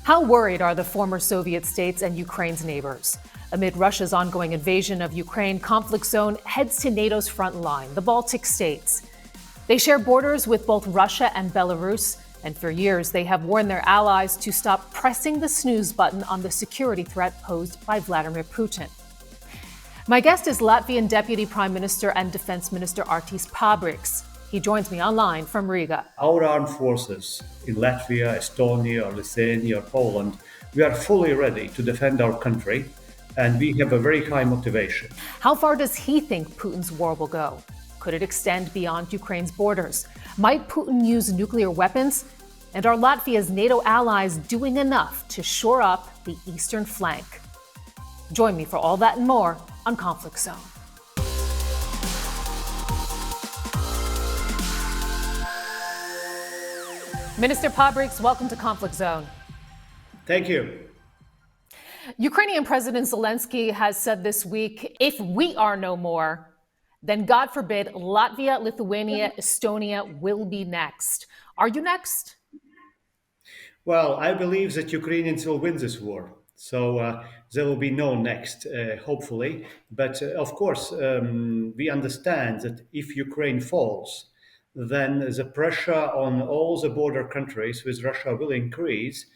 How worried are the former Soviet states and Ukraine's neighbors? Amid Russia's ongoing invasion of Ukraine, conflict zone heads to NATO's front line, the Baltic states. They share borders with both Russia and Belarus, and for years they have warned their allies to stop pressing the snooze button on the security threat posed by Vladimir Putin. My guest is Latvian Deputy Prime Minister and Defense Minister Artis Pabriks. He joins me online from Riga. Our armed forces in Latvia, Estonia, Lithuania, or Poland, we are fully ready to defend our country, and we have a very high motivation. How far does he think Putin's war will go? Could it extend beyond Ukraine's borders? Might Putin use nuclear weapons? And are Latvia's NATO allies doing enough to shore up the eastern flank? Join me for all that and more on Conflict Zone. Minister Pabriks, welcome to Conflict Zone. Thank you. Ukrainian President Zelensky has said this week, if we are no more, then God forbid, Latvia, Lithuania, Estonia will be next. Are you next? Well, I believe that Ukrainians will win this war. So there will be no next, hopefully. But of course, we understand that if Ukraine falls, then the pressure on all the border countries with Russia will increase.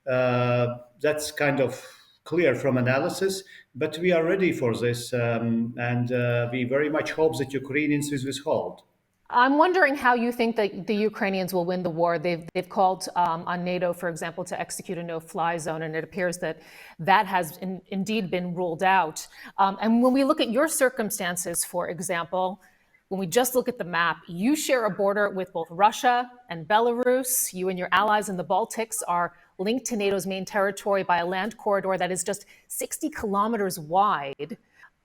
That's kind of clear from analysis, but we are ready for this, and we very much hope that Ukrainians will withhold. I'm wondering how you think that the Ukrainians will win the war. They've called on NATO, for example, to execute a no-fly zone, and it appears that that has indeed been ruled out. And when we look at your circumstances, for example, when we just look at the map, you share a border with both Russia and Belarus. You and your allies in the Baltics are linked to NATO's main territory by a land corridor that is just 60 kilometers wide.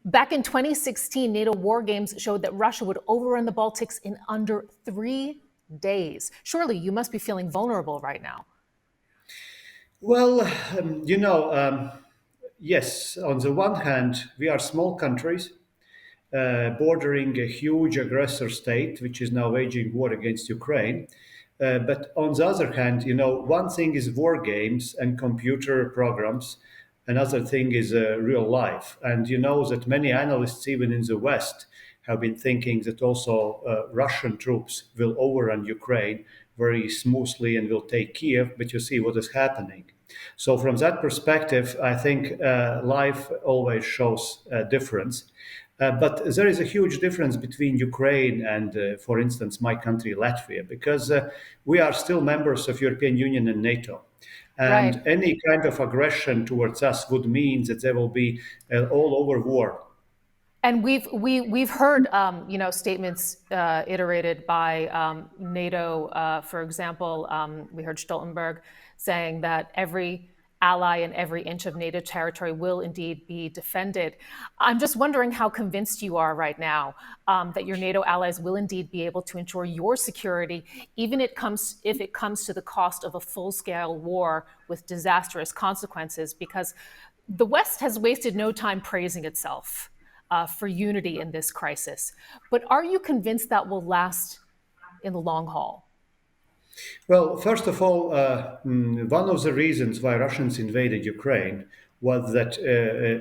Back in 2016, NATO war games showed that Russia would overrun the Baltics in under 3 days. Surely you must be feeling vulnerable right now. Well, yes, on the one hand, we are small countries bordering a huge aggressor state, which is now waging war against Ukraine. But on the other hand, one thing is war games and computer programs. Another thing is real life. And you know that many analysts, even in the West, have been thinking that also Russian troops will overrun Ukraine very smoothly and will take Kyiv. But you see what is happening. So from that perspective, I think life always shows a difference. But there is a huge difference between Ukraine and, for instance, my country, Latvia, because we are still members of European Union and NATO. And Right. any kind of aggression towards us would mean that there will be all-over war. And we've heard statements iterated by NATO. For example, we heard Stoltenberg saying that every ally and every inch of NATO territory will indeed be defended. I'm just wondering how convinced you are right now that your NATO allies will indeed be able to ensure your security, even if it comes to the cost of a full-scale war with disastrous consequences, because the West has wasted no time praising itself for unity in this crisis. But are you convinced that will last in the long haul? Well, first of all, one of the reasons why Russians invaded Ukraine was that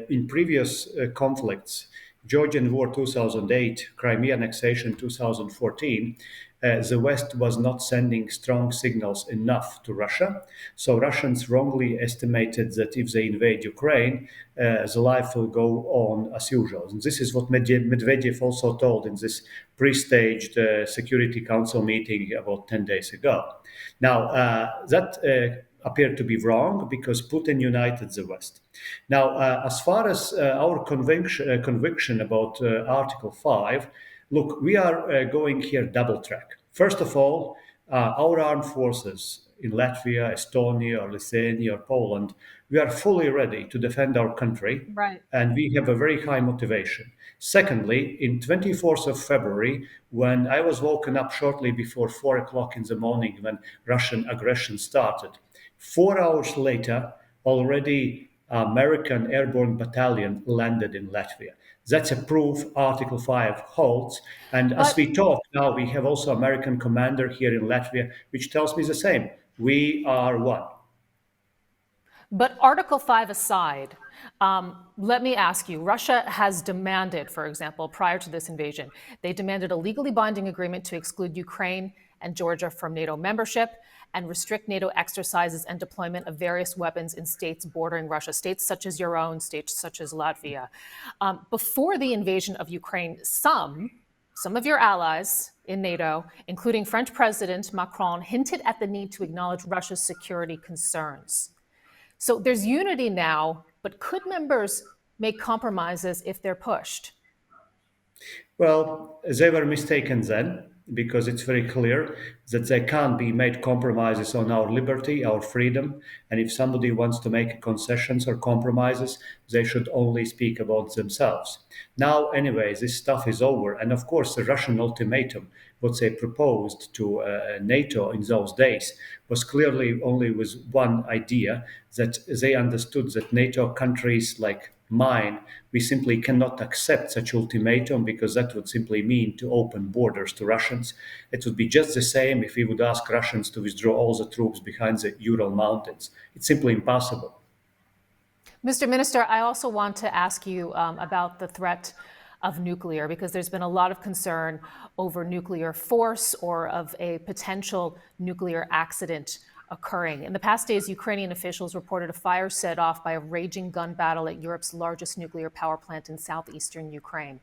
in previous conflicts, Georgian War 2008, Crimea annexation 2014, the West was not sending strong signals enough to Russia. So Russians wrongly estimated that if they invade Ukraine, the life will go on as usual. And this is what Medvedev also told in this pre-staged Security Council meeting about 10 days ago. Now, that appeared to be wrong because Putin united the West. Now, as far as our conviction about Article 5, look, we are going here double track. First of all, our armed forces in Latvia, Estonia, or Lithuania, or Poland, we are fully ready to defend our country, Right. and we have a very high motivation. Secondly, in 24th of February, when I was woken up shortly before 4 o'clock in the morning when Russian aggression started, 4 hours later, already American Airborne Battalion landed in Latvia. That's a proof Article 5 holds. And as we talk now, we have also American commander here in Latvia, which tells me the same. We are one. But Article 5 aside, let me ask you, Russia has demanded, for example, prior to this invasion, they demanded a legally binding agreement to exclude Ukraine and Georgia from NATO membership and restrict NATO exercises and deployment of various weapons in states bordering Russia, states such as your own, states such as Latvia. Before the invasion of Ukraine, some of your allies in NATO, including French President Macron, hinted at the need to acknowledge Russia's security concerns. So there's unity now, but could members make compromises if they're pushed? Well, they were mistaken then, because it's very clear that there can't be made compromises on our liberty, our freedom. And if somebody wants to make concessions or compromises, they should only speak about themselves. Now, anyway, this stuff is over. And of course, the Russian ultimatum, what they proposed to NATO in those days, was clearly only with one idea, that they understood that NATO countries like mine, we simply cannot accept such ultimatum, because that would simply mean to open borders to Russians. It would be just the same if we would ask Russians to withdraw all the troops behind the Ural Mountains. It's simply impossible. Mr. Minister, I also want to ask you about the threat of nuclear, because there's been a lot of concern over nuclear force or of a potential nuclear accident occurring. In the past days, Ukrainian officials reported a fire set off by a raging gun battle at Europe's largest nuclear power plant in southeastern Ukraine.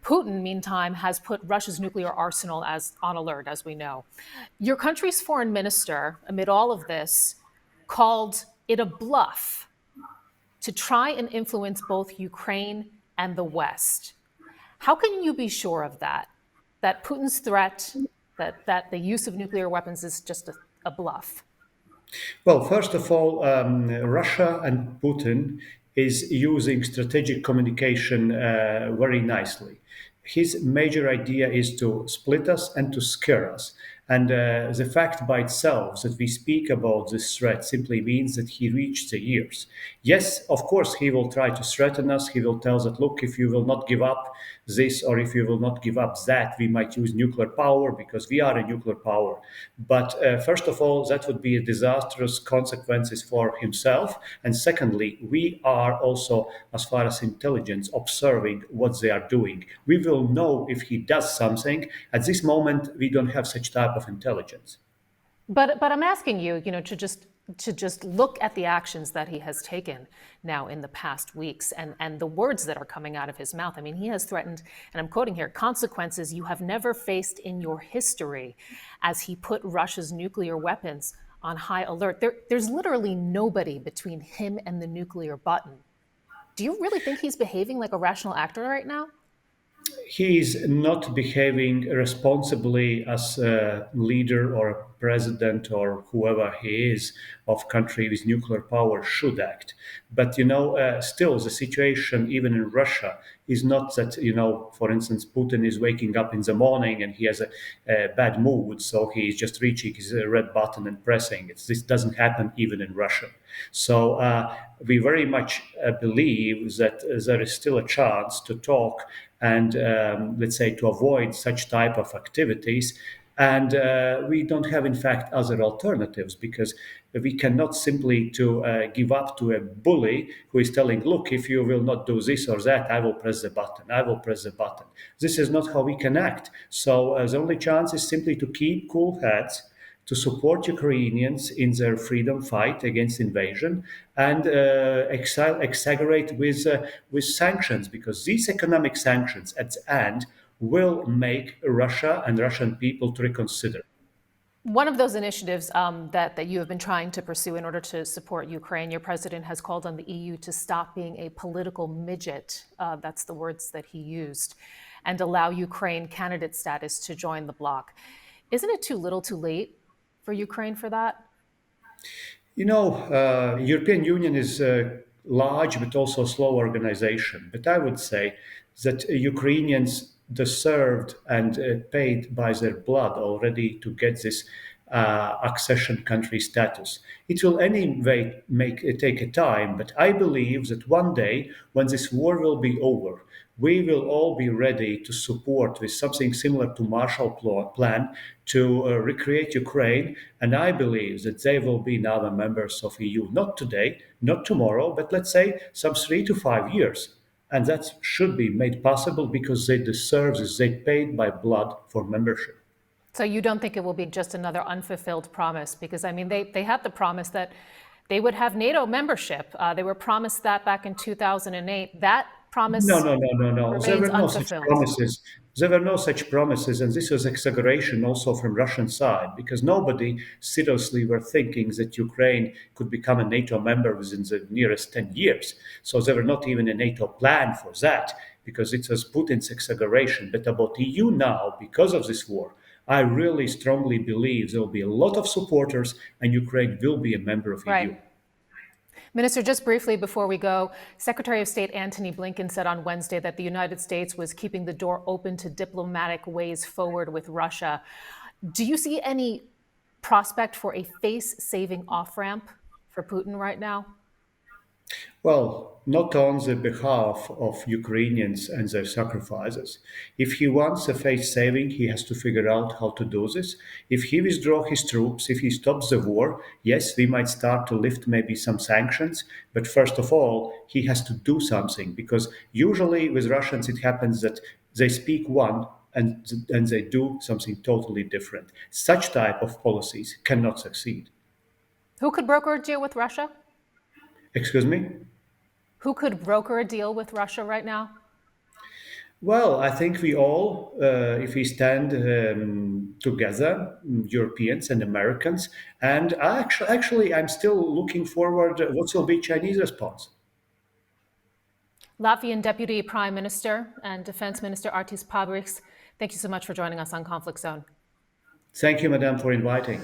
Putin, meantime, has put Russia's nuclear arsenal on alert, as we know. Your country's foreign minister, amid all of this, called it a bluff to try and influence both Ukraine and the West. How can you be sure of that? That Putin's threat, that the use of nuclear weapons is just a bluff? Well, first of all, Russia and Putin is using strategic communication very nicely. His major idea is to split us and to scare us. And the fact by itself that we speak about this threat simply means that he reached the ears. Yes, of course, he will try to threaten us. He will tell us that, look, if you will not give up this or if you will not give up that, we might use nuclear power because we are a nuclear power. But first of all, that would be a disastrous consequences for himself. And secondly, we are also, as far as intelligence, observing what they are doing. We will know if he does something. At this moment, we don't have such type of intelligence. But I'm asking you, to just look at the actions that he has taken now in the past weeks and the words that are coming out of his mouth. I mean, he has threatened, and I'm quoting here, consequences you have never faced in your history, as he put Russia's nuclear weapons on high alert. There's literally nobody between him and the nuclear button. Do you really think he's behaving like a rational actor right now? He is not behaving responsibly as a leader or a president or whoever he is of country with nuclear power should act. But still the situation even in Russia is not that, for instance, Putin is waking up in the morning and he has a bad mood, so he is just reaching his red button and pressing it. This doesn't happen even in Russia. So we very much believe that there is still a chance to talk and let's say to avoid such type of activities. And we don't have, in fact, other alternatives, because we cannot simply to give up to a bully who is telling, look, if you will not do this or that, I will press the button. I will press the button. This is not how we can act. So the only chance is simply to keep cool heads, to support Ukrainians in their freedom fight against invasion, and exaggerate with sanctions, because these economic sanctions at the end will make Russia and Russian people to reconsider. One of those initiatives that you have been trying to pursue in order to support Ukraine, your president has called on the EU to stop being a political midget, that's the words that he used, and allow Ukraine candidate status to join the bloc. Isn't it too little too late for Ukraine for that? European Union is a large but also slow organization. But I would say that Ukrainians deserved and paid by their blood already to get this accession country status. It will anyway take a time, but I believe that one day when this war will be over, we will all be ready to support with something similar to Plan to recreate Ukraine. And I believe that they will be now the members of EU, not today, not tomorrow, but let's say some 3 to 5 years. And that should be made possible because they deserve this. They paid by blood for membership. So you don't think it will be just another unfulfilled promise? Because, I mean, they had the promise that they would have NATO membership. They were promised that back in 2008. That No, promise no, no, no, no. There remains were no such unfulfilled. promises. There were no such promises, and this was exaggeration also from Russian side, because nobody seriously were thinking that Ukraine could become a NATO member within the nearest 10 years. So there were not even a NATO plan for that, because it was Putin's exaggeration. But about EU now, because of this war, I really strongly believe there will be a lot of supporters, and Ukraine will be a member of EU. Right. Minister, just briefly before we go, Secretary of State Antony Blinken said on Wednesday that the United States was keeping the door open to diplomatic ways forward with Russia. Do you see any prospect for a face-saving off-ramp for Putin right now? Well, not on the behalf of Ukrainians and their sacrifices. If he wants a face saving, he has to figure out how to do this. If he withdraw his troops, if he stops the war, yes, we might start to lift maybe some sanctions. But first of all, he has to do something because usually with Russians it happens that they speak one and they do something totally different. Such type of policies cannot succeed. Who could broker a deal with Russia? Excuse me? Who could broker a deal with Russia right now? Well, I think we all, if we stand together, Europeans and Americans, and actually, I'm still looking forward what will be Chinese response. Latvian Deputy Prime Minister and Defense Minister Artis Pabriks, thank you so much for joining us on Conflict Zone. Thank you, Madam, for inviting.